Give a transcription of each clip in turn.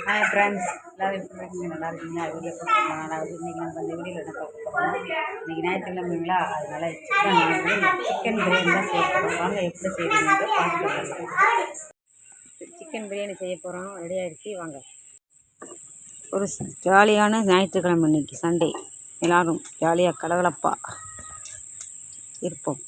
Hi friends, எல்லோரும் எப்படி இருக்கீங்க? நல்லா இருக்கீங்களா? வீடியோ ரொம்ப நாளாவது. இன்றைக்கி நம்ம அந்த வீடியோவில் என்ன பார்க்க போகிறோம்? இன்றைக்கி ஞாயிற்றுக்கிழமைங்களா, அதனால் சிக்கன் பிரியாணி தான் செய்ய போகிறோம். வாங்க எப்படி செய்யணும்னு பார்த்துக்கலாம். சிக்கன் பிரியாணி செய்ய போகிறோம். ரெடி ஆகிடுச்சு, வாங்க. ஒரு ஜாலியான ஞாயிற்றுக்கிழமை இன்றைக்கி சண்டே. எல்லோரும் ஜாலியாக கலகலப்பாக இருப்போம்.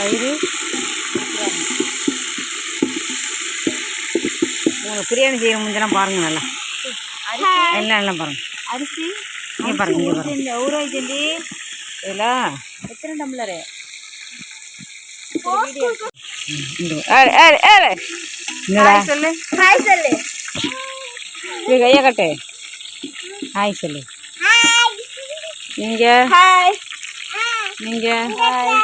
தயிர் உங்களுக்கு பிரியாணி செய்ய முடிஞ்செல்லாம் பாருங்கள். நல்லா எல்லாம் எல்லாம் பாருங்கள். அரிசி இங்கே பாருங்கள், இங்கே பாருங்கள். ஊறாயிட்டு இதில் எத்தனை டம்ளரு? சொல்லு, ஹாய் சொல்லு. கையை கட்டு, ஹாய் சொல்லு. நீங்கள் ஹாய், நீங்கள் ஹாய்.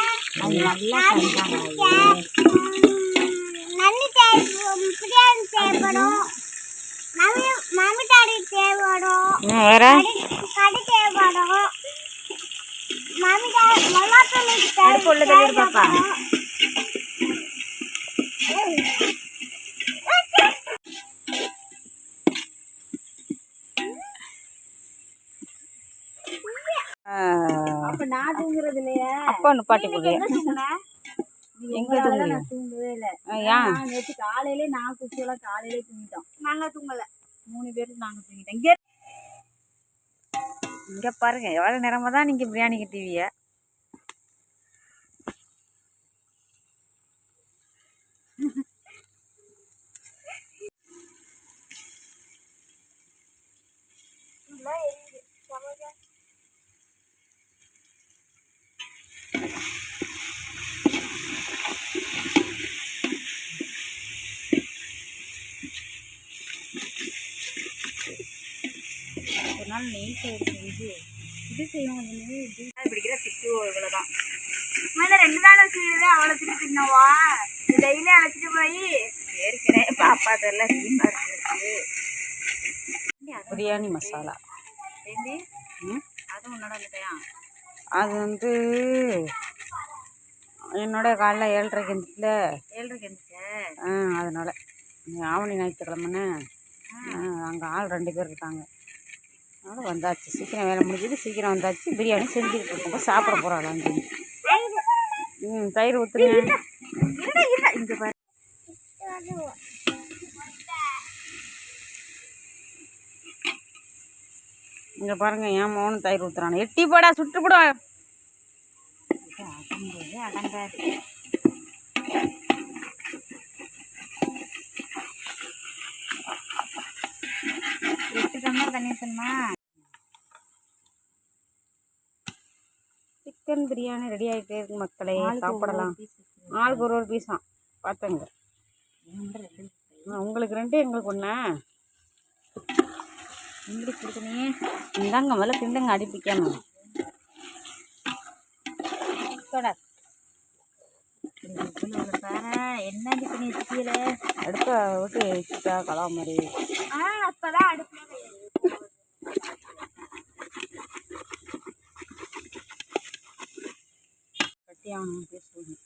நல்லா பாப்பா. அப்பா நிப்பாட்டி போடு. எங்க தூங்கவே இல்லை. நேற்று காலையிலே நான் குச்சியெல்லாம் காலையிலே தூங்கிட்டோம். நாங்கள் தூங்கல, 3 பேரும் நாங்கள் தூங்கிட்டோம். இங்கே பாருங்க, எவ்வளோ நேரமாக தான் நீங்கள் பிரியாணிக்கு டிவிய. ஒரு நாள் நெய் செய்யுது, இது செய்யும். பிடிக்கிற திட்டு இவ்வளோதான். மேலே 2 தானே செய்யுது, அவ்வளோ திட்டு தின்னவா? டெய்லி அழைச்சிட்டு போய் ஏற்கனவே பாப்பாதெல்லாம் சீமாக இருக்கு. பிரியாணி மசாலா அது உன்னோட இல்லையா? அது வந்து என்னோட காலைல 7:30 எழுந்துச்சுல. 7:30 எழுந்துச்சேன். அதனால் ஆவணி ஞாயிற்றுக்கிழமைன்னு அங்கே ஆள் 2 பேர் இருக்காங்க. அதனால் வந்தாச்சு, சீக்கிரம் வேலை முடிஞ்சது, சீக்கிரம் வந்தாச்சு. பிரியாணி செஞ்சுக்கிட்டு இருக்கோம், சாப்பிட போகிறாங்க. தயிர் ஊற்றுங்க. இங்கே பாரு, இங்கே பாருங்க, ஏன் மோனும் தயிர் ஊற்றுறானு. எட்டி போடா, சுட்டு போட அடங்காது. தண்ணி ஊற்றணுமா? சிக்கன் பிரியாணி ரெடி ஆகிட்டே இருக்கு மக்களே, சாப்பிடலாம். ஆளுக்கு ஒரு பீஸாம் பார்த்துங்க. உங்களுக்கு 2, எங்களுக்கு 1. இங்கிலீஷ் கொடுக்கணுமே. இந்தாங்க முதல்ல திண்டுங்க, அடிப்பிக்கணும். என்ன பண்ணி வச்சுக்கல, அடுப்பை விட்டு வச்சுட்டா கலா மாதிரி. அப்பதான் அடுப்பு கட்டி ஆகணும் பேசுவோம்.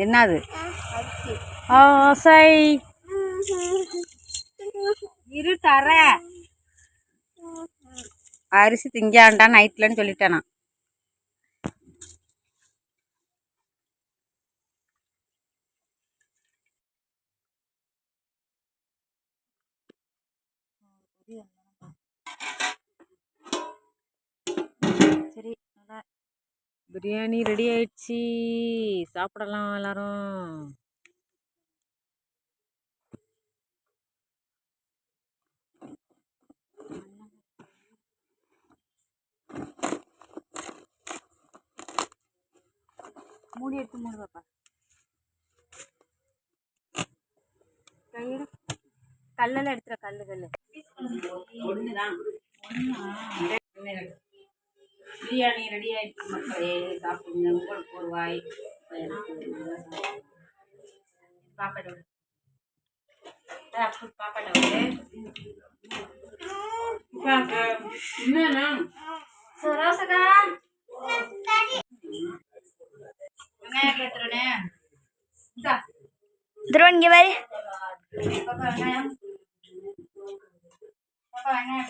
என்னது ஆசை? இரு தர. அரிசி திங்காண்டா நைட்லன்னு சொல்லிட்டேனா? சரி, பிரியாணி ரெடி ஆயிடுச்சு, சாப்பிடலாம் எல்லாரும். மூடி எடுத்து மூடு பாப்பா. கையில கல்லெல்லாம் எடுத்துற கல்லு ஒண்ணுதான் பிரியாணி ரெடி ஆயிடுச்சு மக்களே, சாப்பிடுங்க. உங்களுக்கு ஒரு வாய் பாப்பாட்ட பாப்பாட்ட என்னண்ணா ரோசக்கா வெங்காயம் கத்துறனே துருவன் இங்கே பாரு. பாப்பா வெங்காயம் பாப்பா வெங்காயம்